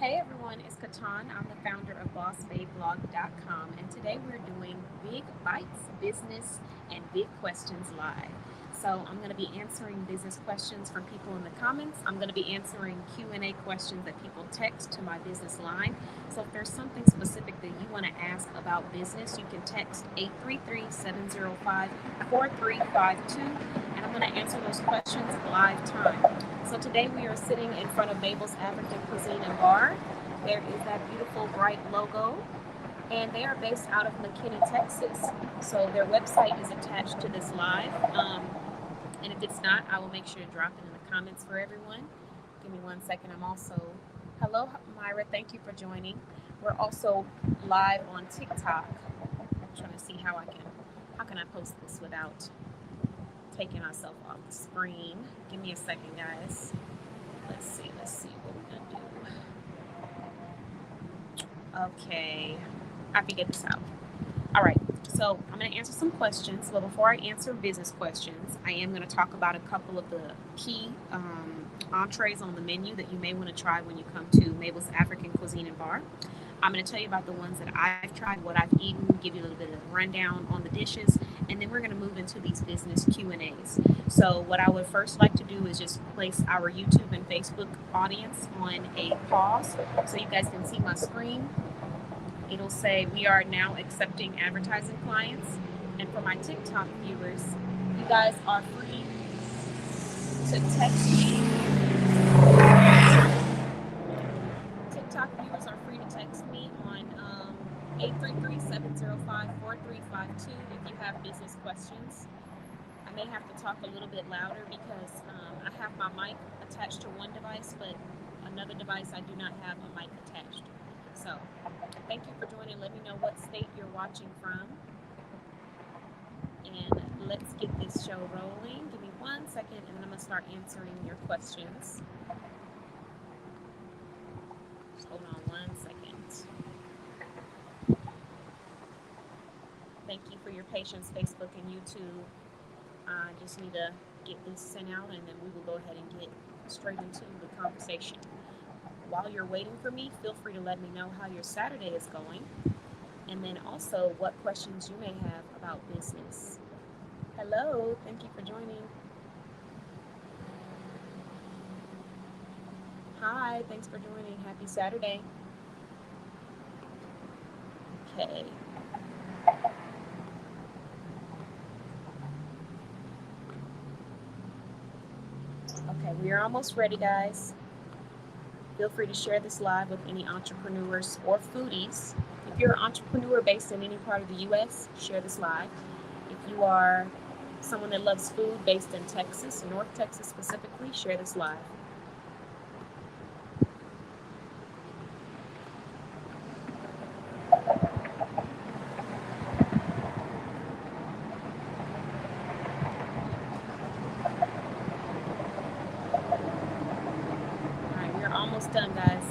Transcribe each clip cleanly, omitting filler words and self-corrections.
Hey everyone, it's Katan. I'm the founder of BossBabeBlog.com, and today we're doing Big Bites Business and Big Questions Live. So I'm going to be answering business questions from people in the comments. I'm going to be answering Q&A questions that people text to my business line. So if there's something specific that you want to ask about business, you can text 833-705-4352, and I'm going to answer those questions live time. So today we are sitting in front of Mabel's African Cuisine and Bar. There is that beautiful bright logo, and they are based out of McKinney, Texas. So their website is attached to this live, and if it's not, I will make sure to drop it in the comments for everyone. Give me 1 second. Hello Myra, thank you for joining. We're also live on TikTok. I'm trying to see how can I post this without taking myself off the screen. Give me a second, guys. Let's see what we're gonna do. Okay, I figured this out. All right, so I'm gonna answer some questions. But before I answer business questions, I am gonna talk about a couple of the key entrees on the menu that you may want to try when you come to Mabel's African Cuisine and Bar. I'm going to tell you about the ones that I've tried, what I've eaten, give you a little bit of rundown on the dishes, and then we're going to move into these business Q&As. So what I would first like to do is just place our YouTube and Facebook audience on a pause so you guys can see my screen. It'll say we are now accepting advertising clients. And for my TikTok viewers, you guys are free to text me. TikTok viewers are free to text me on 833-705-4352 if you have business questions. I may have to talk a little bit louder because I have my mic attached to one device, but another device I do not have a mic attached. So thank you for joining. Let me know what state you're watching from. And let's get this show rolling. Give me 1 second and then I'm going to start answering your questions. Just hold on 1 second. Thank you for your patience, Facebook and YouTube. I just need to get this sent out and then we will go ahead and get straight into the conversation. While you're waiting for me, feel free to let me know how your Saturday is going, and then also what questions you may have about business. Hello, thank you for joining. Hi, thanks for joining. Happy Saturday. Okay. Okay, we are almost ready, guys. Feel free to share this live with any entrepreneurs or foodies. If you're an entrepreneur based in any part of the U.S., share this live. If you are someone that loves food based in Texas, North Texas specifically, share this live. All right, we're almost done, guys.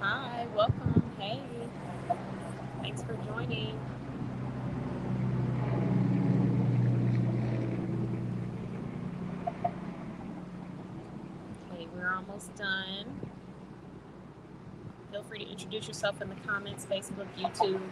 Hi, welcome. Hey, thanks for joining. Okay, we're almost done. Feel free to introduce yourself in the comments, Facebook, YouTube.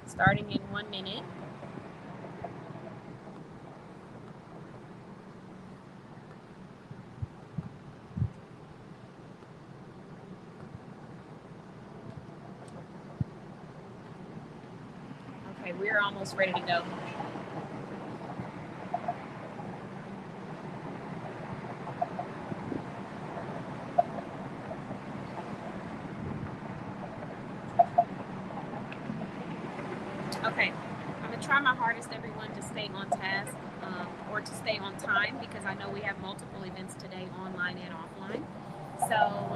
Starting in 1 minute. Okay, we're almost ready to go. Okay, I'm to try my hardest, everyone, to stay on task or to stay on time because I know we have multiple events today, online and offline. So,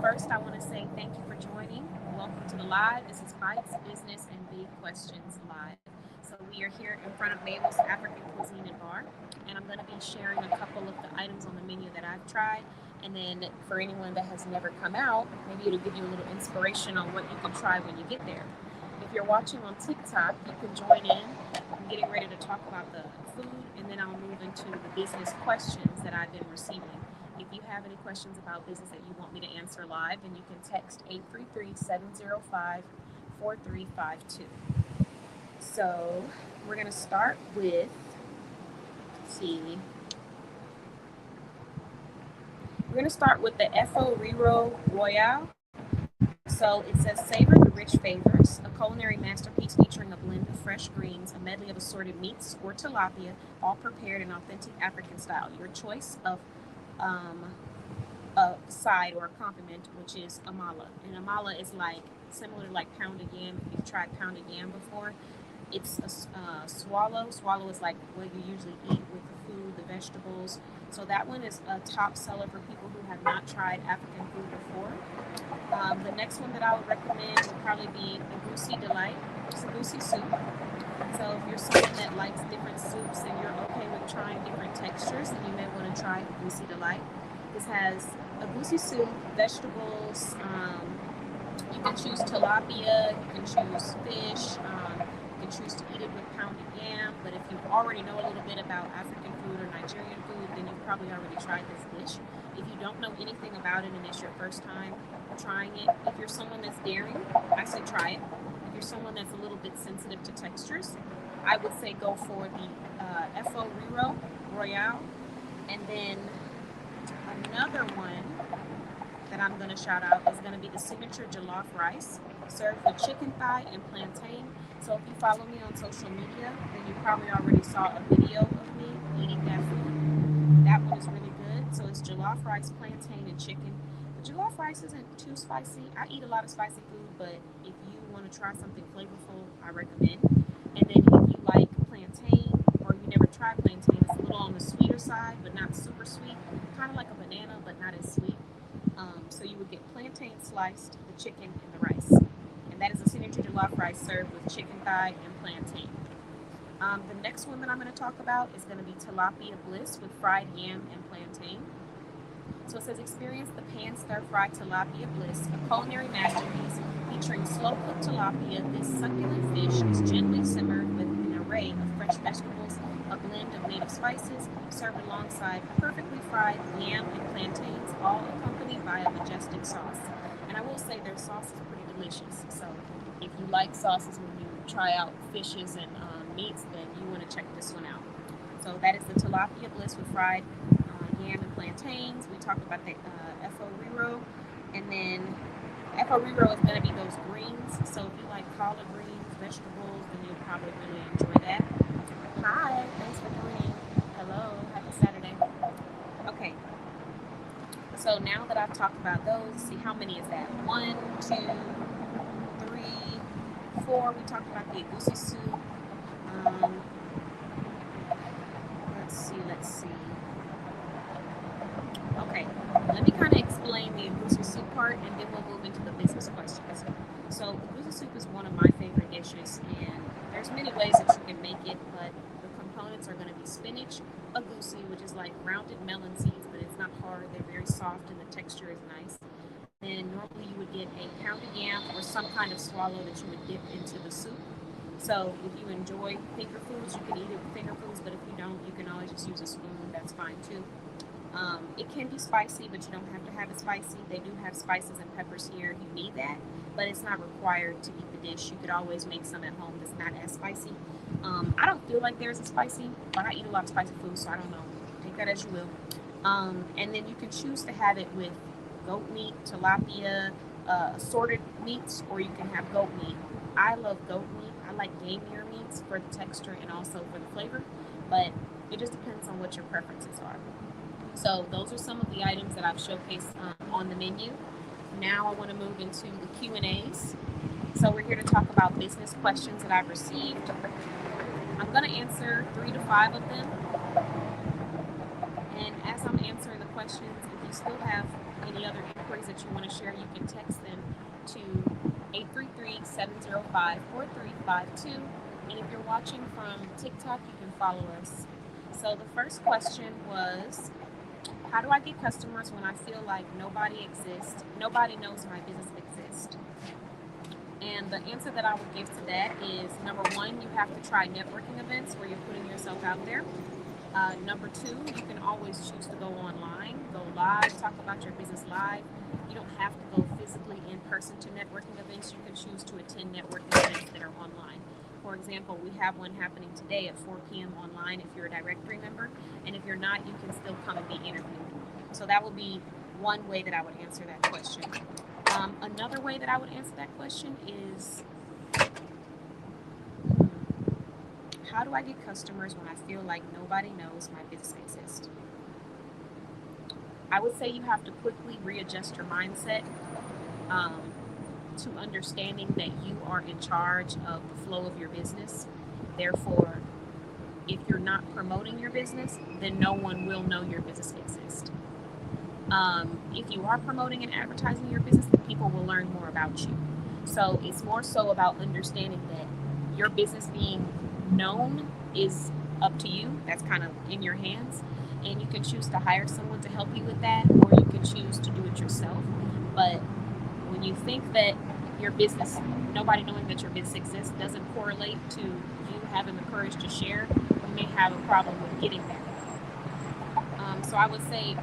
first, I want to say thank you for joining. Welcome to the live. This is Bites, Business, and Big Questions Live. So, we are here in front of Mabel's African Cuisine and Bar, and I'm going to be sharing a couple of the items on the menu that I've tried. And then, for anyone that has never come out, maybe it'll give you a little inspiration on what you can try when you get there. If you're watching on TikTok, you can join in. I'm getting ready to talk about the food, and then I'll move into the business questions that I've been receiving. If you have any questions about business that you want me to answer live, then you can text 833-705-4352. So we're going to start with, we're going to start with the Efo Riro Royale. So it says, savor the rich flavors, a culinary masterpiece featuring a blend of fresh greens, a medley of assorted meats or tilapia, all prepared in authentic African style. Your choice of a side or a accompaniment, which is amala. And amala is like similar to like pounded yam. If you've tried pounded yam before, it's a swallow. Swallow is like what you usually eat with the food, the vegetables. So that one is a top seller for people who have not tried African food before. The next one that I would recommend would probably be Agusi Delight. It's a Agusi soup. So if you're someone that likes different soups and you're okay with trying different textures, then you may want to try Agusi Delight. This has Agusi soup, vegetables. You can choose tilapia. You can choose fish. You can choose to eat it with pounded yam. But if you already know a little bit about African food or Nigerian food, then you've probably already tried this dish. If you don't know anything about it and it's your first time trying it, if you're someone that's daring, I say try it. If you're someone that's a little bit sensitive to textures, I would say go for the Efo Riro Royale. And then another one that I'm going to shout out is going to be the signature jollof rice served with chicken thigh and plantain. So if you follow me on social media, then you probably already saw a video of me eating that food. That one is really good. So it's jollof rice, plantain, and chicken. The jollof rice isn't too spicy. I eat a lot of spicy food, but if you want to try something flavorful, I recommend. And then if you like plantain or you never tried plantain, it's a little on the sweeter side, but not super sweet. Kind of like a banana, but not as sweet. So you would get plantain sliced, the chicken, and the rice. And that is a signature jollof rice served with chicken thigh and plantain. The next one that I'm going to talk about is going to be tilapia bliss with fried yam and plantain. So it says, experience the pan stir-fried tilapia bliss, a culinary masterpiece featuring slow-cooked tilapia. This succulent fish is gently simmered with an array of fresh vegetables, a blend of native spices, served alongside perfectly fried yam and plantains, all accompanied by a majestic sauce. And I will say their sauce is pretty delicious. So if you like sauces when you try out fishes and meats, then you want to check this one out. So that is the tilapia bliss with fried yam and plantains. We talked about the Efo Riro, and then Efo Riro is going to be those greens. So if you like collard greens, vegetables, then you'll probably really enjoy that. Hi, thanks for joining. Hello, happy Saturday. Okay, so now that I've talked about those, see how many is that? 1, 2, 3, 4. We talked about the Agusi soup. Let's see. Okay, let me kind of explain the Agusi soup part, and then we'll move into the business questions. So Agusi soup is one of my favorite dishes, and there's many ways that you can make it, but the components are going to be spinach, agusi, which is like rounded melon seeds, but it's not hard. They're very soft, and the texture is nice. Then normally you would get a pounded yam or some kind of swallow that you would dip into the soup. So if you enjoy finger foods, you can eat it with finger foods, but if you don't, you can always just use a spoon. That's fine too. It can be spicy, but you don't have to have it spicy. They do have spices and peppers here if you need that, but it's not required to eat the dish. You could always make some at home that's not as spicy. I don't feel like theirs is spicy, but I eat a lot of spicy food, so I don't know. Take that as you will. And then you can choose to have it with goat meat, tilapia, assorted meats, or you can have goat meat. I love goat meat. I like gamier meats for the texture and also for the flavor, but it just depends on what your preferences are. So those are some of the items that I've showcased on the menu. Now I want to move into the Q&As. So we're here to talk about business questions that I've received. I'm going to answer 3 to 5 of them. And as I'm answering the questions, if you still have any other inquiries that you want to share, you can text them to 833-705-4352. And if you're watching from TikTok, you can follow us. So the first question was, how do I get customers when I feel like nobody knows my business exists? And the answer that I would give to that is, number one, you have to try networking events where you're putting yourself out there. Number two, you can always choose to go online, go live, talk about your business live. You don't have to go physically in person to networking events. You can choose to attend networking events that are online. For example, we have one happening today at 4 p.m. online if you're a directory member. And if you're not, you can still come and be interviewed. So that would be one way that I would answer that question. Another way that I would answer that question is, how do I get customers when I feel like nobody knows my business exists? I would say you have to quickly readjust your mindset to understanding that you are in charge of the flow of your business. Therefore, if you're not promoting your business, then no one will know your business exists. If you are promoting and advertising your business, people will learn more about you. So it's more so about understanding that your business being known is up to you. That's kind of in your hands. And you can choose to hire someone to help you with that, or you can choose to do it yourself. But when you think that your business, nobody knowing that your business exists, doesn't correlate to you having the courage to share, you may have a problem with getting there. So I would say,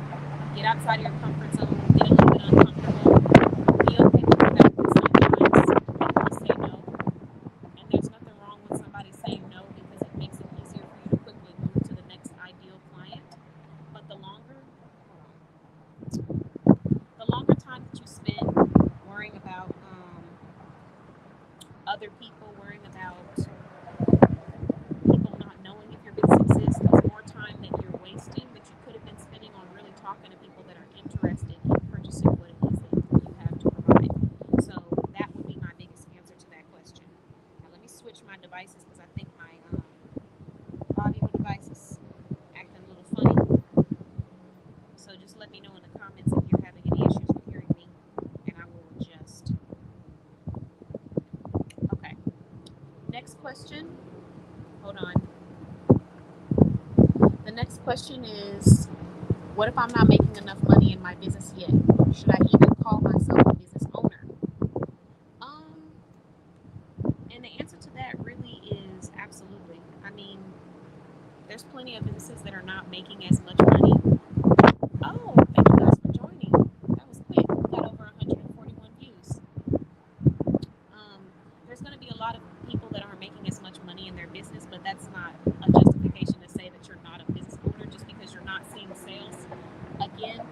get outside of your comfort zone, get a little bit uncomfortable, be okay with the fact that sometimes people say no. And there's nothing wrong with somebody saying no, because it makes it easier for you to quickly move to the next ideal client. But the longer time that you spend worrying about other people, worrying about people not knowing if your business exists, is more time that you're wasting that you could have been spending on really talking to people that are interested in purchasing what it is that you have to provide. So that would be my biggest answer to that question. Now let me switch my devices because I think my audio device is acting a little funny. So just let me know in the comments if you're having any issues with hearing me, and I will adjust. Okay. Next question. Hold on. The next question is, what if I'm not making enough money in my business yet? Should I even call myself a business owner? And the answer to that really is absolutely. I mean, there's plenty of businesses that are not making as much money. Oh, thank you guys for joining. That was quick. We got over 141 views. There's going to be a lot of people that aren't making as much money in their business, but that's not a justification to say that you're not a business owner just because you're not seeing sales. Again,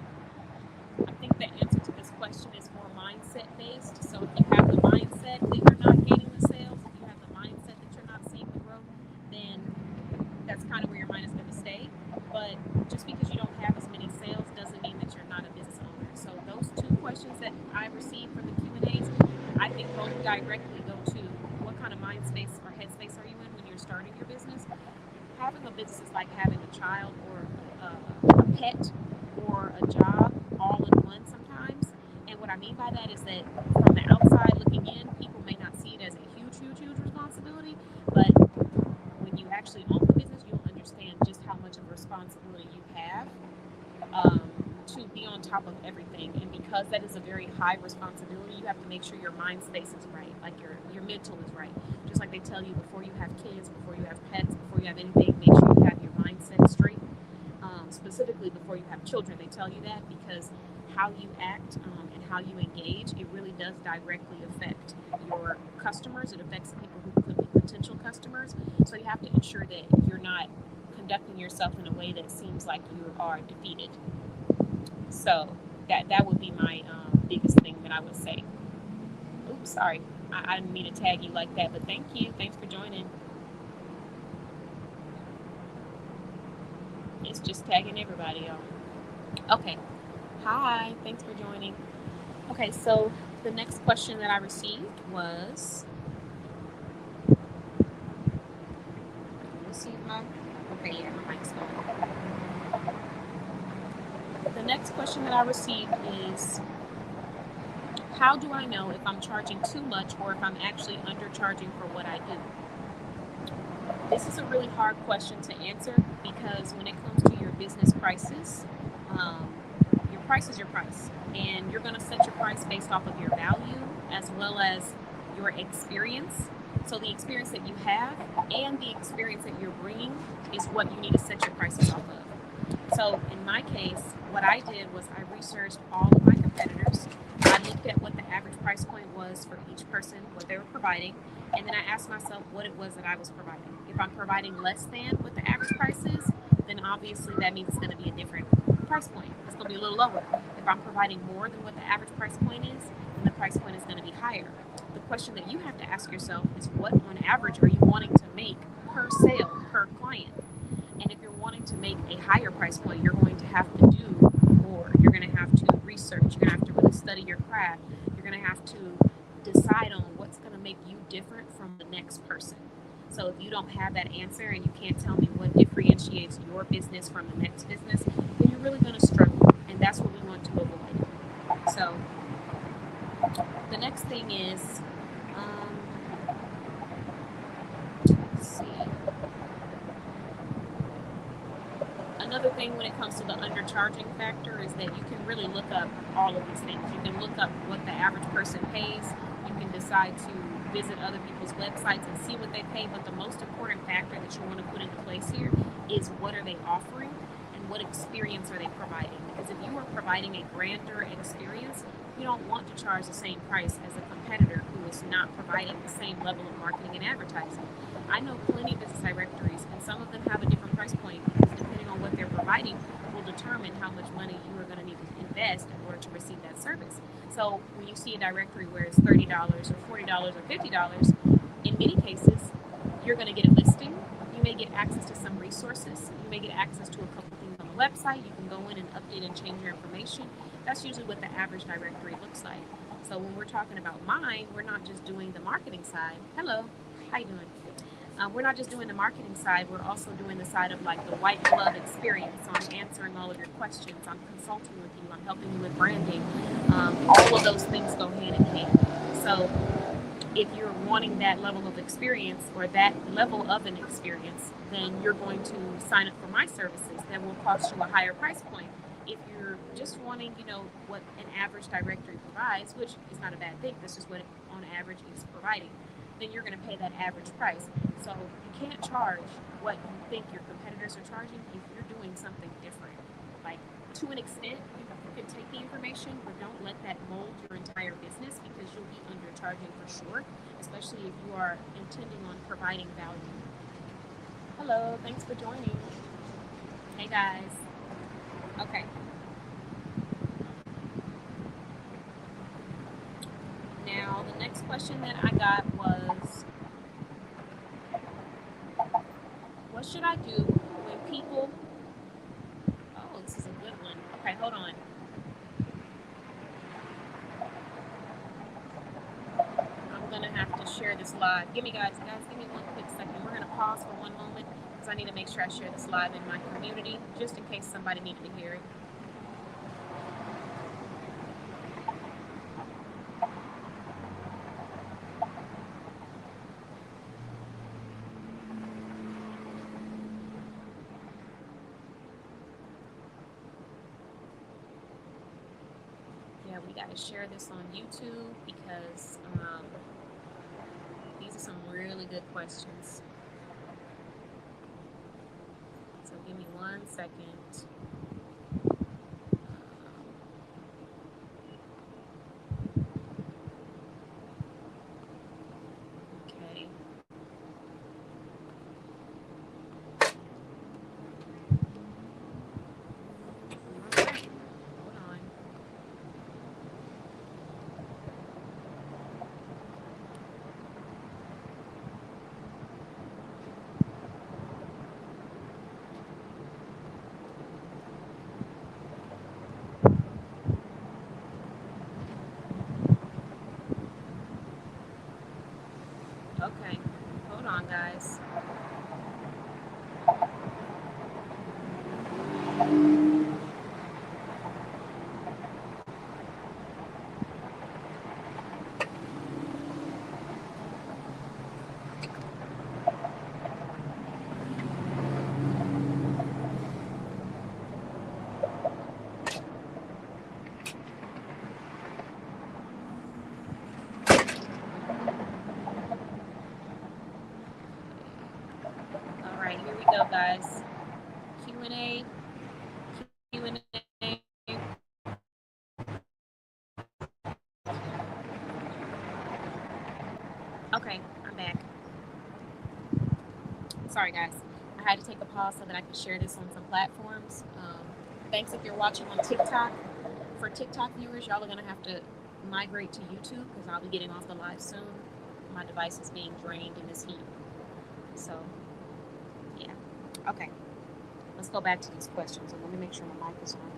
I think the answer to this question is more mindset based. So if you have the mindset that you're not gaining the sales, if you have the mindset that you're not seeing the growth, then that's kind of where your mind is going to stay. But just because you don't have as many sales doesn't mean that you're not a business owner. So those two questions that I received from the Q&As, I think both directly go to what kind of mind space or headspace are you in when you're starting your business. Having a business is like having a child or a pet or a job all in one sometimes. And what I mean by that is that from the outside looking in, people may not see it as a huge responsibility, but when you actually own the business, you'll understand just how much of a responsibility you have to be on top of everything. And because that is a very high responsibility, you have to make sure your mind space is right, like your mental is right. Just like they tell you before you have kids, before you have pets, before you have anything, make sure you have your mindset straight. Specifically before you have children, they tell you that because how you act and how you engage, it really does directly affect your customers. It affects people who could be potential customers. So you have to ensure that you're not conducting yourself in a way that seems like you are defeated. So that would be my biggest thing that I would say. Oops, sorry. I didn't mean to tag you like that, but thank you. Thanks for joining. It's just tagging everybody, y'all. Okay. Hi. Thanks for joining. Okay, so the next question that I received was, No? Okay, yeah, my mic's going. The next question that I received is, how do I know if I'm charging too much or if I'm actually undercharging for what I do? This is a really hard question to answer because when it comes to your business prices, um, your price is your price, and you're going to set your price based off of your value as well as your experience. So the experience that you have and the experience that you're bringing is what you need to set your prices off of. So in my case, what I did was I researched all of my competitors. I looked at what the average price point was for each person, what they were providing, and then I asked myself what it was that I was providing. If I'm providing less than what the average price is, then obviously that means it's going to be a different price point. It's going to be a little lower. If I'm providing more than what the average price point is, then the price point is going to be higher. The question that you have to ask yourself is, what on average are you wanting to make per sale, per client? And if you're wanting to make a higher price point, you're going to have to do more. You're going to have to research. You're going to have to really study your craft. You're going to have to decide on what's going to make you different from the next person. So if you don't have that answer and you can't tell me what differentiates your business from the next business, then you're really going to struggle. And that's what we want to avoid. So the next thing is, let's see. Another thing when it comes to the undercharging factor is that you can really look up all of these things. You can look up what the average person pays. You can decide to visit other people's websites and see what they pay. But the most important factor that you want to put into place here is, what are they offering and what experience are they providing? Because if you are providing a grander experience, you don't want to charge the same price as a competitor who is not providing the same level of marketing and advertising. I know plenty of business directories, and some of them have a different price point because depending on what they're providing will determine how much money you are going to need to invest in order to receive that service. So when you see a directory where it's $30 or $40 or $50, in many cases, you're going to get a listing. You may get access to some resources. You may get access to a couple things on the website. You can go in and update and change your information. That's usually what the average directory looks like. So when we're talking about mine, we're not just doing the marketing side. Hello, how you doing? We're not just doing the marketing side, we're also doing the side of like the white glove experience on answering all of your questions, on consulting with you, on helping you with branding. All of those things go hand in hand. So if you're wanting that level of experience or that level of an experience, then you're going to sign up for my services that will cost you a higher price point. If you're just wanting, what an average directory provides, which is not a bad thing, this is what it, on average, is providing, then you're going to pay that average price. So you can't charge what you think your competitors are charging if you're doing something different. Like, to an extent, you can take the information, but don't let that mold your entire business because you'll be undercharging for sure, especially if you are intending on providing value. Hello, thanks for joining. Hey guys. Okay. Now, the next question that I got was, what should I do when people... Oh, this is a good one. Okay, hold on. I'm going to have to share this live. Give me one quick second. We're going to pause for one moment because I need to make sure I share this live in my community just in case somebody needed to hear it. We got to share this on YouTube because these are some really good questions. So give me 1 second. Okay. Okay, hold on, guys. right, here we go, guys. Q&A. Q&A. Okay, I'm back. Sorry, guys. I had to take a pause so that I could share this on some platforms. Thanks if you're watching on TikTok. For TikTok viewers, y'all are going to have to migrate to YouTube because I'll be getting off the live soon. My device is being drained in this heat. So, yeah. Okay. Let's go back to these questions. And let me make sure my mic is on.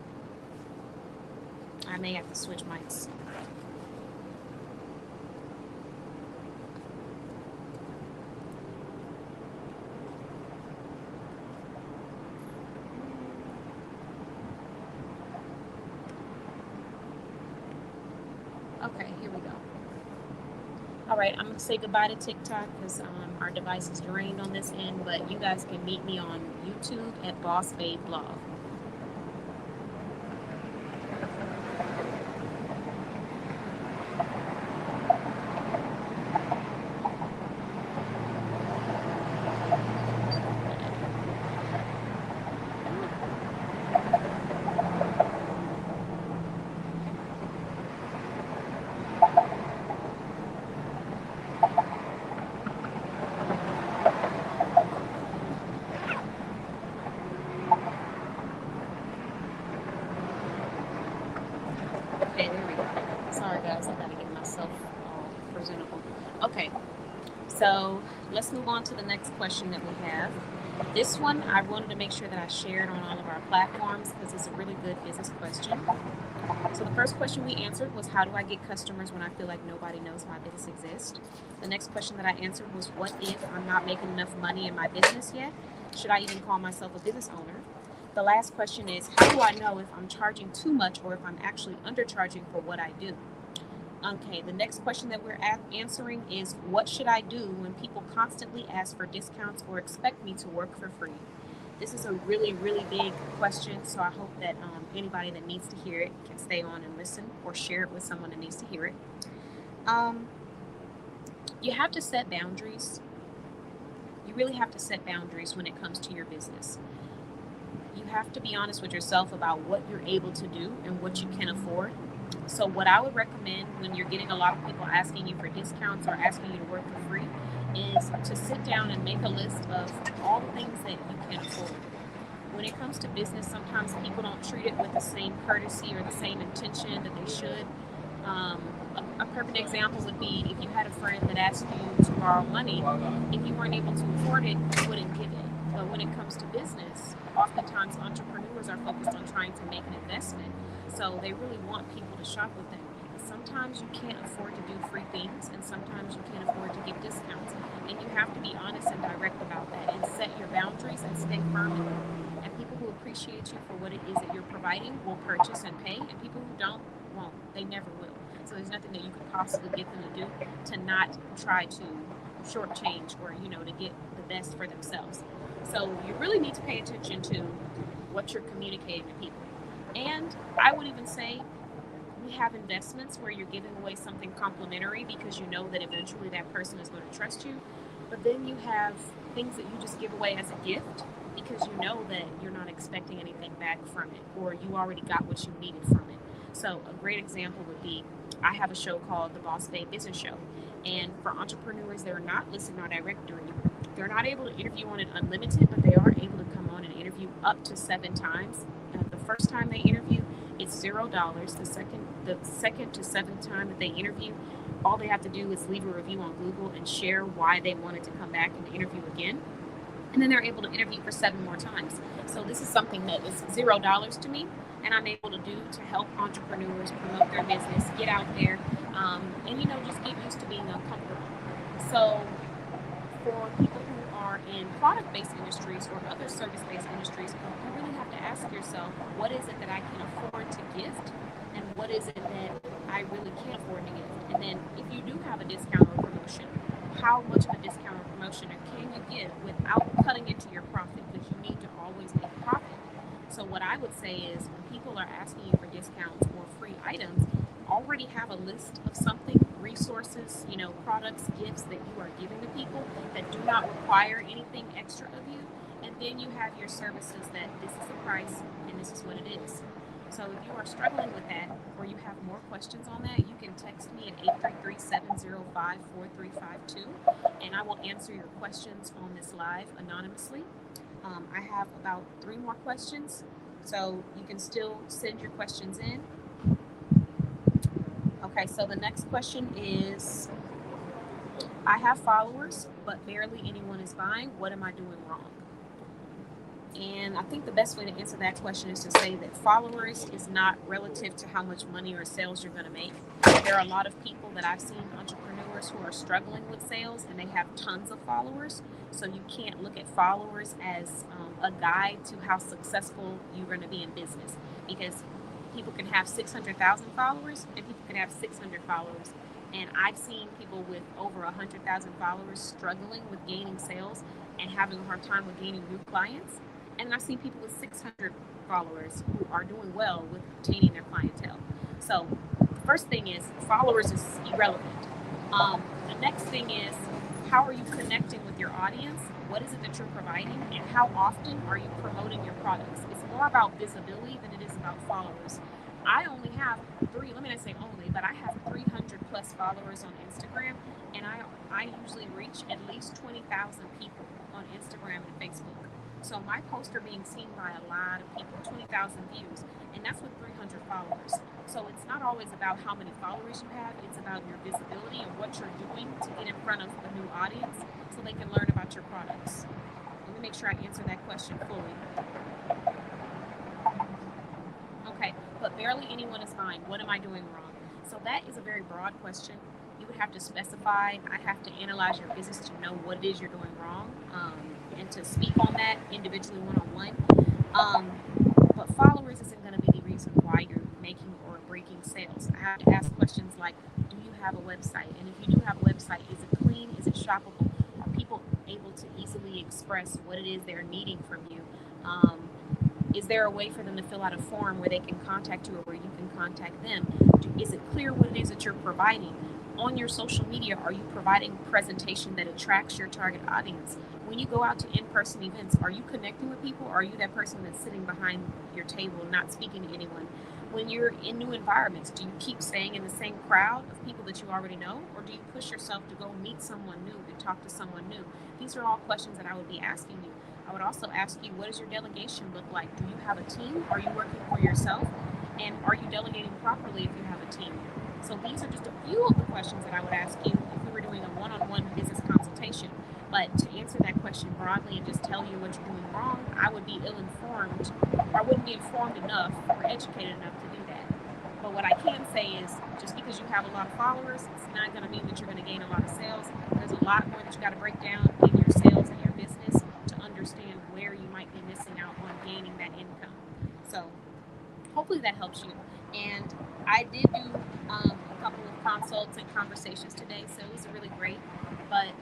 I may have to switch mics. Okay, here we go. All right, I'm going to say goodbye to TikTok because our device is drained on this end, but you guys can meet me on YouTube at Boss Babe Blog. Okay, there we go. Sorry, guys, I gotta get myself all presentable. Okay, so let's move on to the next question that we have. This one, I wanted to make sure that I shared on all of our platforms because it's a really good business question. So the first question we answered was, how do I get customers when I feel like nobody knows my business exists? The next question that I answered was, what if I'm not making enough money in my business yet? Should I even call myself a business owner? The last question is, how do I know if I'm charging too much or if I'm actually undercharging for what I do? Okay, the next question that we're answering is, what should I do when people constantly ask for discounts or expect me to work for free? This is a really, really big question, so I hope that anybody that needs to hear it can stay on and listen or share it with someone that needs to hear it. You have to set boundaries. You really have to set boundaries when it comes to your business. You have to be honest with yourself about what you're able to do and what you can afford. So what I would recommend when you're getting a lot of people asking you for discounts or asking you to work for free is to sit down and make a list of all the things that you can afford. When it comes to business, sometimes people don't treat it with the same courtesy or the same intention that they should. A perfect example would be if you had a friend that asked you to borrow money. If you weren't able to afford it, you wouldn't give it. But when it comes to business, oftentimes entrepreneurs are focused on trying to make an investment. So they really want people to shop with them. Sometimes you can't afford to do free things, and sometimes you can't afford to give discounts. And you have to be honest and direct about that and set your boundaries and stay firm in them. And people who appreciate you for what it is that you're providing will purchase and pay, and people who don't won't. They never will. So there's nothing that you could possibly get them to do to not try to shortchange or, to get the best for themselves. So you really need to pay attention to what you're communicating to people. And I would even say we have investments where you're giving away something complimentary because you know that eventually that person is going to trust you. But then you have things that you just give away as a gift because you know that you're not expecting anything back from it, or you already got what you needed from it. So a great example would be, I have a show called the Boss Babe Business Show. And for entrepreneurs that are not listed on directory, they're not able to interview on it unlimited, but they are able to come on and interview up to 7 times. The first time they interview, it's $0. The second to 7th time that they interview, all they have to do is leave a review on Google and share why they wanted to come back and interview again. And then they're able to interview for 7 more times. So this is something that is $0 to me, and I'm able to do to help entrepreneurs promote their business, get out there, and just get used to being uncomfortable. So for people who are in product-based industries or other service-based industries, you really have to ask yourself, what is it that I can afford to gift, and what is it that I really can't afford to gift? And then if you do have a discount or promotion, how much of a discount or promotion can you give without cutting into your profit? Because you need to always make profit. So what I would say is, when people are asking you for discounts or free items, already have a list of something, resources, products, gifts that you are giving to people that do not require anything extra of you. Then you have your services that this is the price and this is what it is. So if you are struggling with that or you have more questions on that, you can text me at 833-705-4352 and I will answer your questions on this live anonymously. I have about 3 more questions, so you can still send your questions in. Okay, so the next question is, I have followers, but barely anyone is buying. What am I doing wrong? And I think the best way to answer that question is to say that followers is not relative to how much money or sales you're going to make. There are a lot of people that I've seen, entrepreneurs who are struggling with sales and they have tons of followers. So you can't look at followers as a guide to how successful you're going to be in business, because people can have 600,000 followers and people can have 600 followers. And I've seen people with over 100,000 followers struggling with gaining sales and having a hard time with gaining new clients. And I've seen people with 600 followers who are doing well with obtaining their clientele. So the first thing is followers is irrelevant. The next thing is, how are you connecting with your audience? What is it that you're providing? And how often are you promoting your products? It's more about visibility than it is about followers. I only have let me not say only, but I have 300 plus followers on Instagram, and I usually reach at least 20,000 people on Instagram and Facebook. So my posts are being seen by a lot of people, 20,000 views, and that's with 300 followers. So it's not always about how many followers you have, it's about your visibility and what you're doing to get in front of a new audience so they can learn about your products. Let me make sure I answer that question fully. Okay, but barely anyone is buying. What am I doing wrong? So that is a very broad question. You would have to specify. I have to analyze your business to know what it is you're doing wrong, and to speak on that individually one-on-one. But followers isn't going to be the reason why you're making or breaking sales. I have to ask questions like, do you have a website? And if you do have a website, is it clean? Is it shoppable? Are people able to easily express what it is they're needing from you? Is there a way for them to fill out a form where they can contact you or where you can contact them? Is it clear what it is that you're providing? On your social media, are you providing presentation that attracts your target audience? When you go out to in-person events, are you connecting with people? Or are you that person that's sitting behind your table, not speaking to anyone? When you're in new environments, do you keep staying in the same crowd of people that you already know? Or do you push yourself to go meet someone new, to talk to someone new? These are all questions that I would be asking you. I would also ask you, what does your delegation look like? Do you have a team? Are you working for yourself? And are you delegating properly if you have a team? So these are just a few of the questions that I would ask you if we were doing a one-on-one business consultation. But to answer that question broadly and just tell you what you're doing wrong, I would be ill-informed, or I wouldn't be informed enough or educated enough to do that. But what I can say is, just because you have a lot of followers, it's not going to mean that you're going to gain a lot of sales. There's a lot more that you got to break down in your sales and your business to understand where you might be missing out on gaining that income. So hopefully that helps you. And I did do a couple of consults and conversations today, so it was really great. But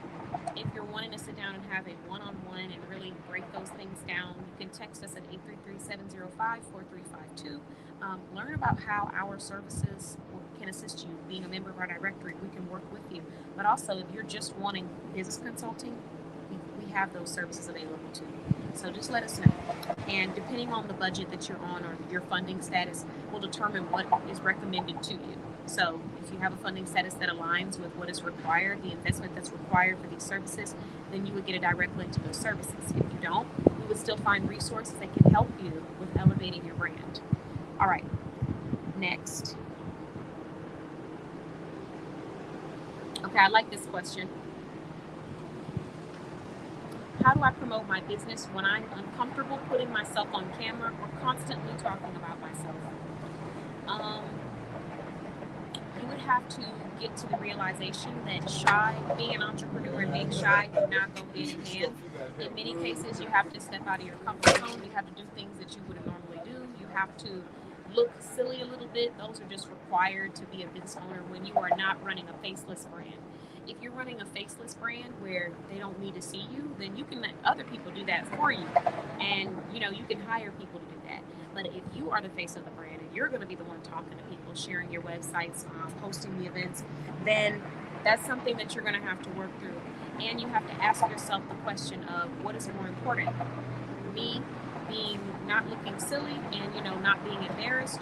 if you're wanting to sit down and have a one-on-one and really break those things down, you can text us at 833-705-4352. Learn about how our services can assist you. Being a member of our directory, we can work with you. But also, if you're just wanting business consulting, we have those services available too. So just let us know. And depending on the budget that you're on or your funding status will determine what is recommended to you. So if you have a funding status that aligns with what is required, the investment that's required for these services, then you would get a direct link to those services. If you don't, we would still find resources that can help you with elevating your brand. All right, next. Okay, I like this question. How do I promote my business when I'm uncomfortable putting myself on camera or constantly talking about myself? You would have to get to the realization that being an entrepreneur and being shy do not go hand in hand. In many cases, you have to step out of your comfort zone. You have to do things that you wouldn't normally do. You have to look silly a little bit. Those are just required to be a business owner when you are not running a faceless brand. If you're running a faceless brand where they don't need to see you, then you can let other people do that for you. And, you can hire people to do that. But if you are the face of the brand and you're going to be the one talking to people, sharing your websites, hosting the events, then that's something that you're going to have to work through. And you have to ask yourself the question of what is more important, me being not looking silly and not being embarrassed,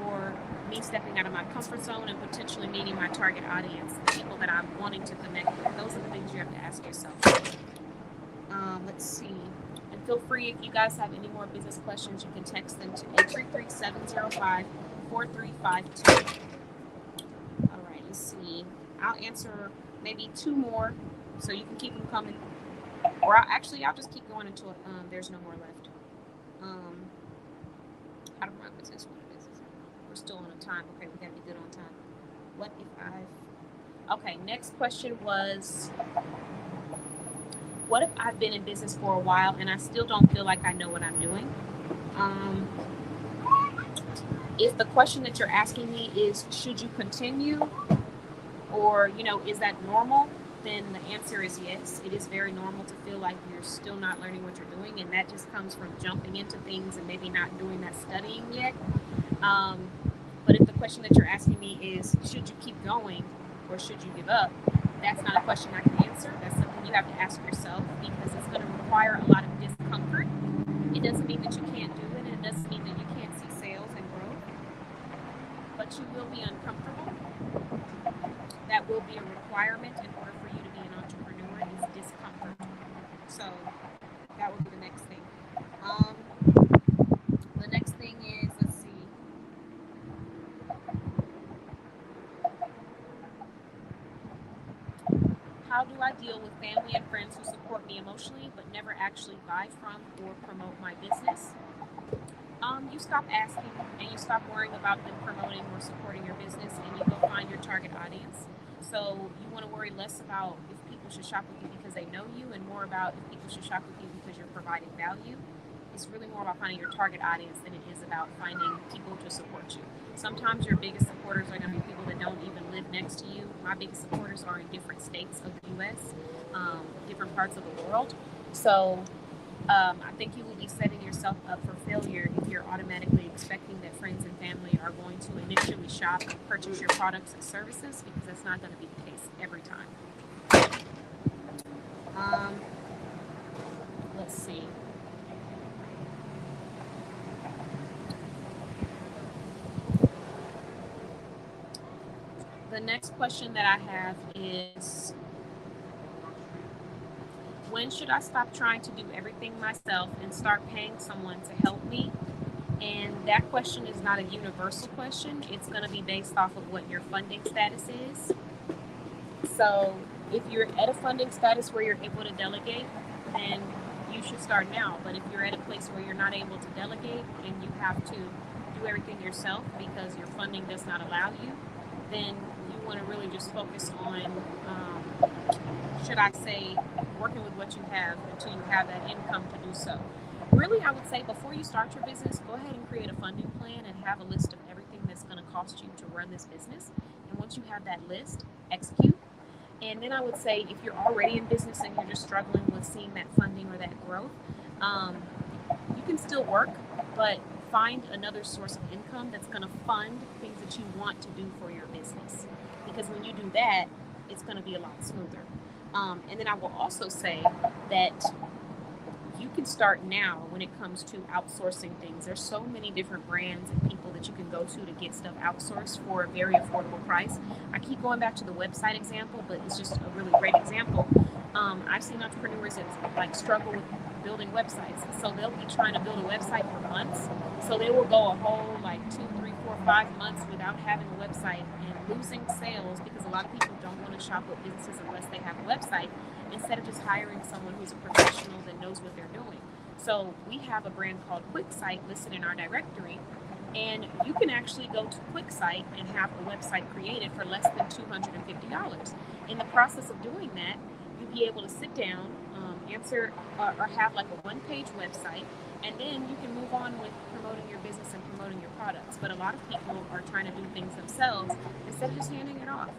or me stepping out of my comfort zone and potentially meeting my target audience, the people that I'm wanting to connect with. Those are the things you have to ask yourself. Let's see. And feel free, if you guys have any more business questions, you can text them to 833-705-4352. All right, let's see. I'll answer maybe two more, so you can keep them coming. Or I'll just keep going until there's no more left. How to run business with business. We're still on time. Okay, we gotta be good on time. What if okay, next question was, what if I've been in business for a while and I still don't feel like I know what I'm doing? If the question that you're asking me is, should you continue, or is that normal, then the answer is yes. It is very normal to feel like you're still not learning what you're doing, and that just comes from jumping into things and maybe not doing that studying yet. But if the question that you're asking me is, should you keep going or should you give up, that's not a question I can answer. That's something you have to ask yourself, because it's going to require a lot of discomfort. It doesn't mean that you can't do it, and it doesn't mean that you can't see sales and growth, but you will be uncomfortable. That will be a requirement in order for you to be an entrepreneur, is discomfort. So that would be the next thing. The next thing is, let's see. How do I deal with family and friends who support me emotionally but never actually buy from or promote my business? You stop asking and you stop worrying about them promoting or supporting your business, and you go find your target audience. So you want to worry less about if people should shop with you because they know you, and more about if people should shop with you because you're providing value. It's really more about finding your target audience than it is about finding people to support you. Sometimes your biggest supporters are going to be people that don't even live next to you. My biggest supporters are in different states of the U.S., different parts of the world. So I think you will be setting yourself up for failure if you're automatically expecting that friends and family are going to initially shop and purchase your products and services, because that's not going to be the case every time. Let's see. The next question that I have is, when should I stop trying to do everything myself and start paying someone to help me? And that question is not a universal question. It's going to be based off of what your funding status is. So if you're at a funding status where you're able to delegate, then you should start now. But if you're at a place where you're not able to delegate and you have to do everything yourself because your funding does not allow you, then you want to really just focus on, should I say, working with what you have until you have that income to do so. Really, I would say before you start your business, go ahead and create a funding plan and have a list of everything that's going to cost you to run this business. And once you have that list, execute. And then I would say, if you're already in business and you're just struggling with seeing that funding or that growth, you can still work, but find another source of income that's going to fund things that you want to do for your business. Because when you do that, it's going to be a lot smoother. And then I will also say that you can start now when it comes to outsourcing things. There's so many different brands and people that you can go to get stuff outsourced for a very affordable price. I keep going back to the website example, but it's just a really great example. I've seen entrepreneurs that struggle with building websites. So they'll be trying to build a website for months. So they will go a whole 2, 3, 4, 5 months without having a website and losing sales, because a lot of people don't want to shop with businesses unless they have a website, instead of just hiring someone who's a professional that knows what they're doing. So we have a brand called QuickSite listed in our directory, and you can actually go to QuickSite and have a website created for less than $250. In the process of doing that, you'll be able to sit down, answer or have a one-page website, and then you can move on with promoting your business and promoting your products. But a lot of people are trying to do things themselves instead of just handing it off.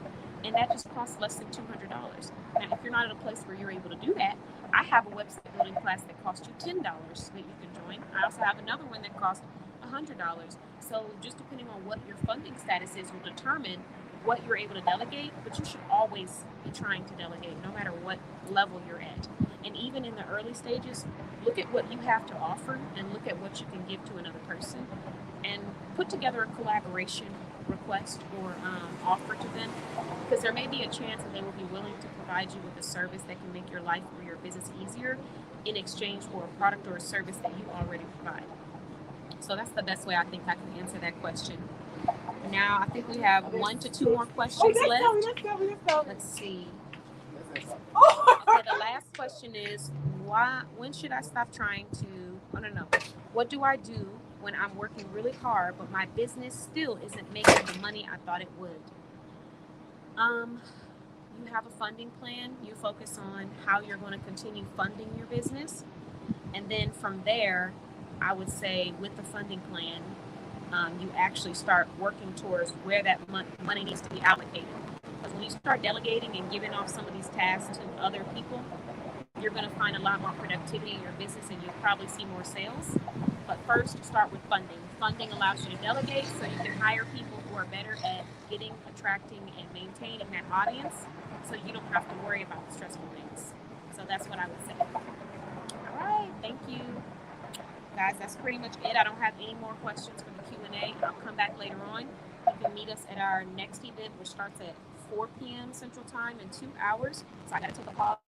And that just costs less than $200. Now, if you're not at a place where you're able to do that, I have a website building class that costs you $10 that you can join. I also have another one that costs $100. So just depending on what your funding status is will determine what you're able to delegate, but you should always be trying to delegate no matter what level you're at. And even in the early stages, look at what you have to offer and look at what you can give to another person and put together a collaboration request or offer to them, because there may be a chance that they will be willing to provide you with a service that can make your life or your business easier in exchange for a product or a service that you already provide. So that's the best way I think I can answer that question. Now I think we have 1 to 2 more questions left. Let's see. Okay, the last question is when should I stop trying to, oh no, what do I do when I'm working really hard but my business still isn't making the money I thought it would? You have a funding plan. You focus on how you're going to continue funding your business. And then from there, I would say with the funding plan, you actually start working towards where that money needs to be allocated. Because when you start delegating and giving off some of these tasks to other people, you're going to find a lot more productivity in your business and you'll probably see more sales. But first, start with funding. Funding allows you to delegate so you can hire people who are better at getting, attracting, and maintaining that audience so you don't have to worry about the stressful things. So that's what I would say. All right, thank you. Guys, that's pretty much it. I don't have any more questions for the Q&A. I'll come back later on. You can meet us at our next event, which starts at 4 p.m. Central Time in 2 hours. So I got to take a call